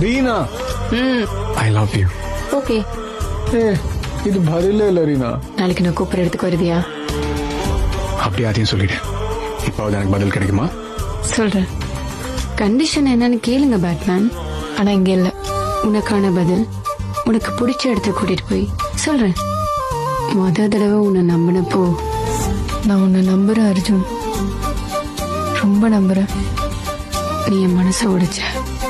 Reena I love you. Okay, ஏ இது பதிலே இல்ல ரீனா. நாளைக்கு நான் கூப்பிட இடத்துக்கு வருவியா? அப்படி அதையும் சொல்லிட்டேன். இப்போது எனக்கு பதில் கிடைக்குமா? சொல்றேன். கண்டிஷன் என்னன்னு கேளுங்க பேட்மேன். ஆனா இங்க இல்ல. உனக்கான பதில் உனக்கு பிடிச்ச இடத்துக்கு கூட்டிட்டு போய் சொல்றேன். முத தடவை உன்னை நம்பினப்போ நான் உன்னை நம்புறேன் அர்ஜுன், ரொம்ப நம்புறேன். நீ என் மனசை உடைச்ச.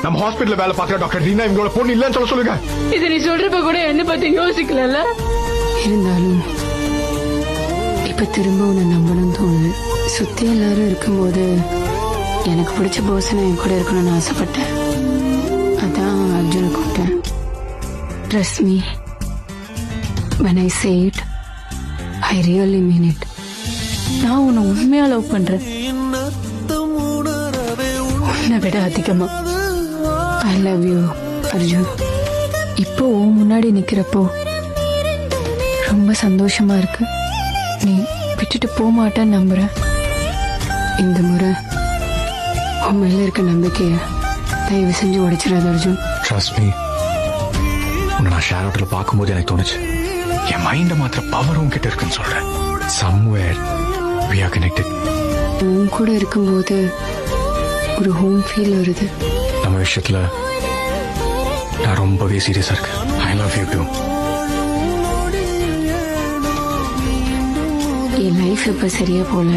நம்ம ஹாஸ்பிடல்ல வேலை பார்க்கிற டாக்டர் ரீனா இவங்களோட பொண்ணு இல்லன்னு சொல்லுங்க. இதை நீ சொல்றப்ப கூட என்ன பத்தி யோசிக்கல. இருந்தாலும் இப்ப திரும்ப உன்னை நம்பணும்னு தோணுது. சுத்தி எல்லாரும் இருக்கும்போது எனக்கு பிடிச்ச பர்சன் என் கூட இருக்கணும்னு ஆசைப்பட்டேன். அதான் அர்ஜுனை கூப்பிட்டேன். Trust me when I say it, I really mean it. நான் உன்னை உண்மையா லவ் பண்றேன், உன்னை விட அதிகமா. I love you Arjun. இப்போ உன் முன்னாடி நிக்கிறப்போ ரொம்ப சந்தோஷமா இருக்கு. நீ விட்டுட்டு போக மாட்டேன்னு நம்புறேன். இந்த முறை உன் மேல இருக்க நம்பிக்கைய தயவு செஞ்சு உடைச்சிடாத அர்ஜுன். Trust me. உன்னை நான் ஷேர் ஹோட்டல்ல பார்க்கும்போது எனக்கு தோணுச்சு என் மைண்ட மாத்திர பவரும் கிட்ட இருக்குன்னு சொல்றேன். somewhere we are connected. உன் கூட இருக்கும்போது ஒரு ஹோம் ஃபீல் வருது. நம்ம விஷயத்துல நான் ரொம்பவே சீரியஸா இருக்கேன். I love you too. என் லைஃப் இப்ப சரியா போல.